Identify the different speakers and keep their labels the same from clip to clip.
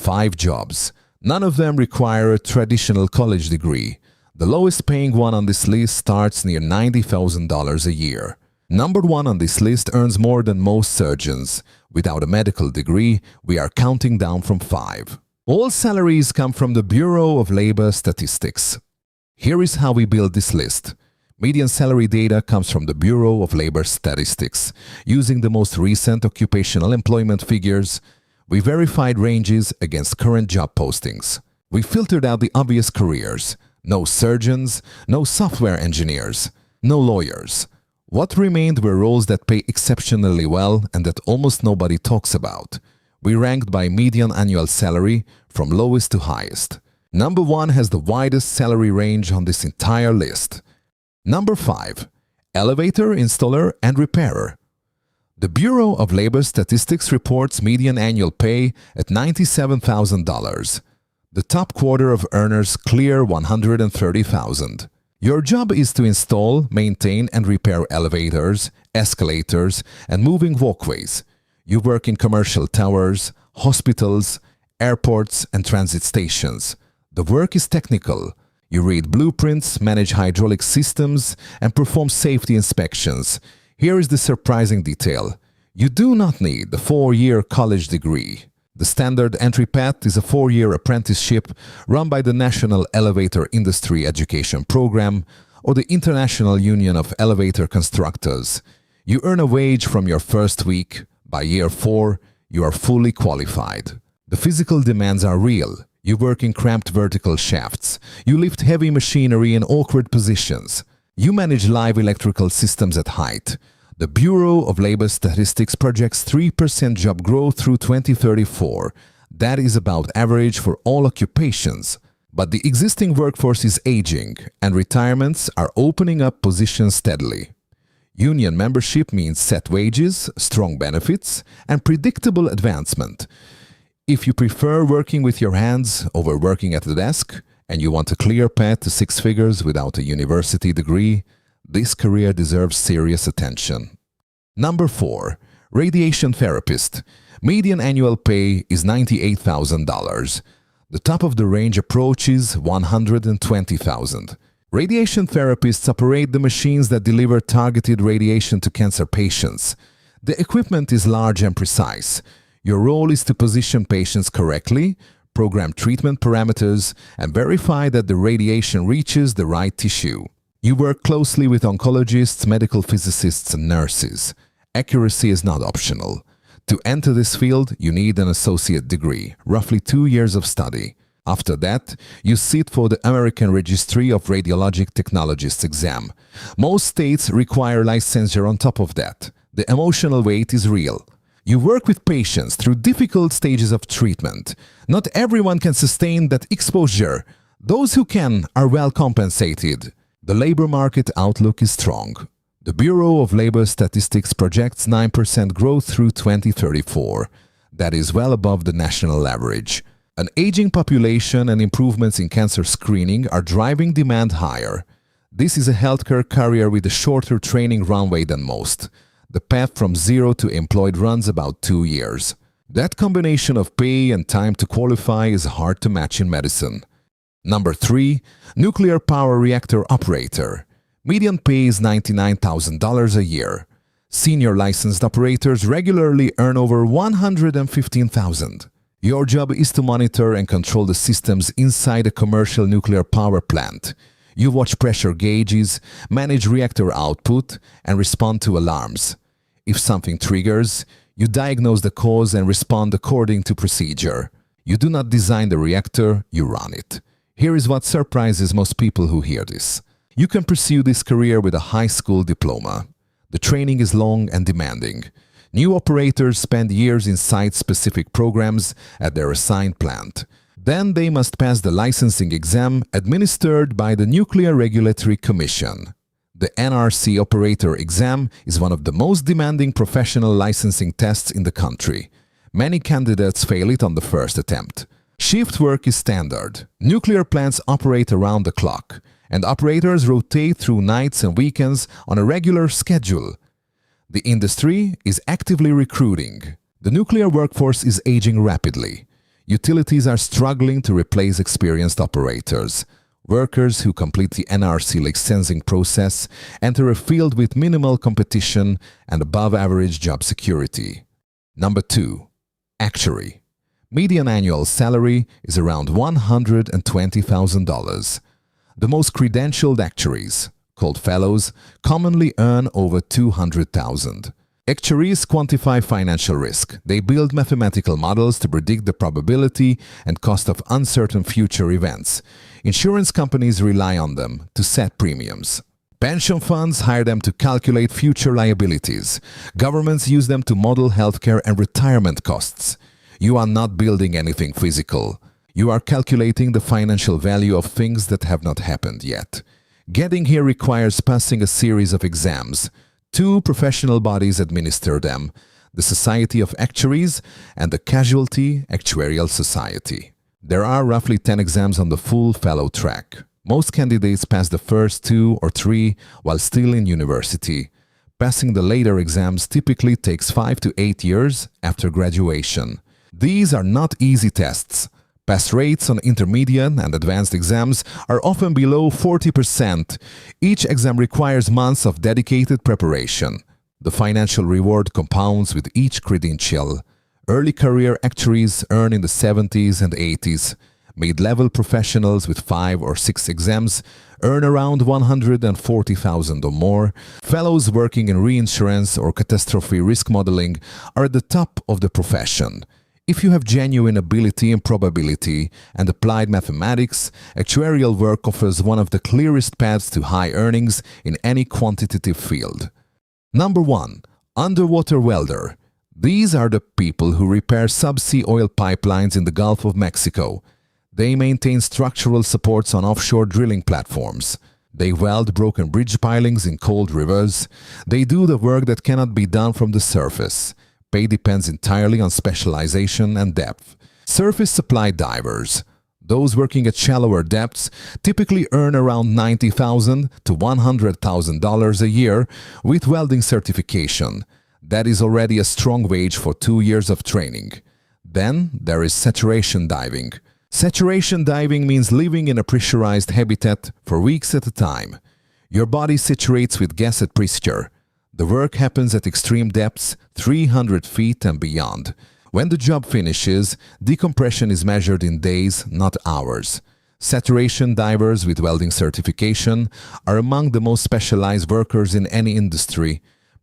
Speaker 1: 5 jobs. None of them require a traditional college degree. The lowest paying one on this list starts near $90,000 a year. Number 1 on this list earns more than most surgeons. Without a medical degree, we are counting down from 5. All salaries come from the Bureau of Labor Statistics. Here is how we build this list. Median salary data comes from the Bureau of Labor Statistics. Using the most recent occupational employment figures, we verified ranges against current job postings. We filtered out the obvious careers. No surgeons, no software engineers, no lawyers. What remained were roles that pay exceptionally well and that almost nobody talks about. We ranked by median annual salary from lowest to highest. Number 1 has the widest salary range on this entire list. Number 5. Elevator installer and repairer. The Bureau of Labor Statistics reports median annual pay at $97,000. The top quarter of earners clear $130,000. Your job is to install, maintain and repair elevators, escalators, and moving walkways. You work in commercial towers, hospitals, airports, and transit stations. The work is technical. You read blueprints, manage hydraulic systems, and perform safety inspections. Here is the surprising detail. You do not need the 4-year college degree. The standard entry path is a 4-year apprenticeship run by the National Elevator Industry Education Program or the International Union of Elevator Constructors. You earn a wage from your first week. By year 4, you are fully qualified. The physical demands are real. You work in cramped vertical shafts. You lift heavy machinery in awkward positions. You manage live electrical systems at height. The Bureau of Labor Statistics projects 3% job growth through 2034. That is about average for all occupations. But the existing workforce is aging, and retirements are opening up positions steadily. Union membership means set wages, strong benefits, and predictable advancement. If you prefer working with your hands over working at the desk, and you want a clear path to 6 figures without a university degree, this career deserves serious attention. Number 4. Radiation therapist. Median annual pay is $98,000. The top of the range approaches $120,000. Radiation therapists operate the machines that deliver targeted radiation to cancer patients. The equipment is large and precise. Your role is to position patients correctly, program treatment parameters, and verify that the radiation reaches the right tissue. You work closely with oncologists, medical physicists, and nurses. Accuracy is not optional. To enter this field, you need an associate degree, roughly 2 years of study. After that, you sit for the American Registry of Radiologic Technologists exam. Most states require licensure on top of that. The emotional weight is real. You work with patients through difficult stages of treatment. Not everyone can sustain that exposure. Those who can are well compensated. The labor market outlook is strong. The Bureau of Labor Statistics projects 9% growth through 2034. That is well above the national average. An aging population and improvements in cancer screening are driving demand higher. This is a healthcare career with a shorter training runway than most. The path from zero to employed runs about 2 years. That combination of pay and time to qualify is hard to match in medicine. Number 3. Nuclear power reactor operator. Median pay is $99,000 a year. Senior licensed operators regularly earn over $115,000. Your job is to monitor and control the systems inside a commercial nuclear power plant. You watch pressure gauges, manage reactor output, and respond to alarms. If something triggers, you diagnose the cause and respond according to procedure. You do not design the reactor, you run it. Here is what surprises most people who hear this. You can pursue this career with a high school diploma. The training is long and demanding. New operators spend years in site-specific programs at their assigned plant. Then they must pass the licensing exam administered by the Nuclear Regulatory Commission. The NRC operator exam is one of the most demanding professional licensing tests in the country. Many candidates fail it on the first attempt. Shift work is standard. Nuclear plants operate around the clock, and operators rotate through nights and weekends on a regular schedule. The industry is actively recruiting. The nuclear workforce is aging rapidly. Utilities are struggling to replace experienced operators. Workers who complete the NRC licensing process enter a field with minimal competition and above-average job security. Number 2. Actuary. Median annual salary is around $120,000. The most credentialed actuaries, called fellows, commonly earn over $200,000. Actuaries quantify financial risk. They build mathematical models to predict the probability and cost of uncertain future events. Insurance companies rely on them to set premiums. Pension funds hire them to calculate future liabilities. Governments use them to model healthcare and retirement costs. You are not building anything physical. You are calculating the financial value of things that have not happened yet. Getting here requires passing a series of exams. 2 professional bodies administer them: the Society of Actuaries and the Casualty Actuarial Society. There are roughly 10 exams on the full fellow track. Most candidates pass the first 2 or 3 while still in university. Passing the later exams typically takes 5 to 8 years after graduation. These are not easy tests. Pass rates on intermediate and advanced exams are often below 40%. Each exam requires months of dedicated preparation. The financial reward compounds with each credential. Early career actuaries earn in the 70s and 80s. Mid-level professionals with 5 or 6 exams earn around $140,000 or more. Fellows working in reinsurance or catastrophe risk modeling are at the top of the profession. If you have genuine ability and probability and applied mathematics, actuarial work offers one of the clearest paths to high earnings in any quantitative field. Number 1. Underwater welder. These are the people who repair subsea oil pipelines in the Gulf of Mexico. They maintain structural supports on offshore drilling platforms. They weld broken bridge pilings in cold rivers. They do the work that cannot be done from the surface. Pay depends entirely on specialization and depth. Surface supply divers. Those working at shallower depths typically earn around $90,000 to $100,000 a year with welding certification. That is already a strong wage for 2 years of training. Then there is saturation diving. Saturation diving means living in a pressurized habitat for weeks at a time. Your body saturates with gas at pressure. The work happens at extreme depths, 300 feet and beyond. When the job finishes, decompression is measured in days, not hours. Saturation divers with welding certification are among the most specialized workers in any industry.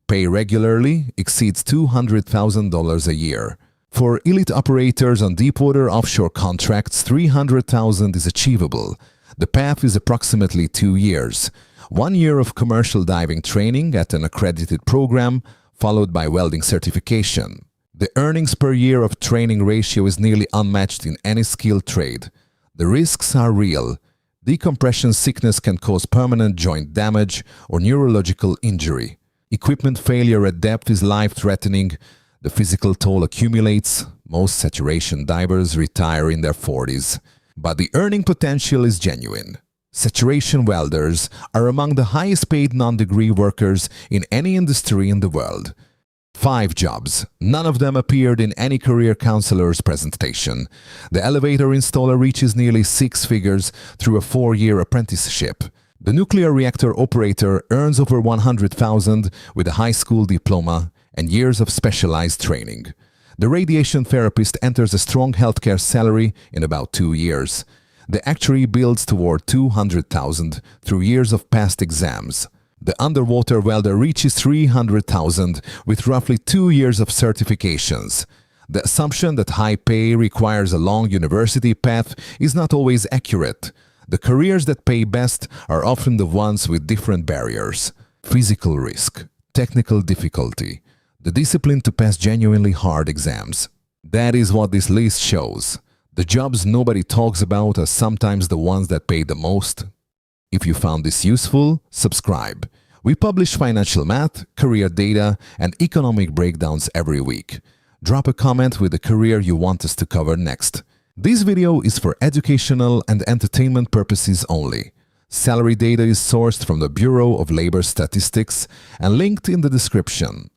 Speaker 1: Pay regularly exceeds $200,000 a year. For elite operators on deepwater offshore contracts, $300,000 is achievable. The path is approximately 2 years. 1 year of commercial diving training at an accredited program, followed by welding certification. The earnings per year of training ratio is nearly unmatched in any skilled trade. The risks are real. Decompression sickness can cause permanent joint damage or neurological injury. Equipment failure at depth is life-threatening. The physical toll accumulates. Most saturation divers retire in their 40s. But the earning potential is genuine. Saturation welders are among the highest-paid non-degree workers in any industry in the world. 5 jobs. None of them appeared in any career counselor's presentation. The elevator installer reaches nearly 6 figures through a 4-year apprenticeship. The nuclear reactor operator earns over $100,000 with a high school diploma and years of specialized training. The radiation therapist enters a strong healthcare salary in about 2 years. The actuary builds toward $200,000 through years of past exams. The underwater welder reaches $300,000 with roughly 2 years of certifications. The assumption that high pay requires a long university path is not always accurate. The careers that pay best are often the ones with different barriers: physical risk, technical difficulty, the discipline to pass genuinely hard exams. That is what this list shows. The jobs nobody talks about are sometimes the ones that pay the most. If you found this useful, subscribe. We publish financial math, career data, and economic breakdowns every week. Drop a comment with the career you want us to cover next. This video is for educational and entertainment purposes only. Salary data is sourced from the Bureau of Labor Statistics and linked in the description.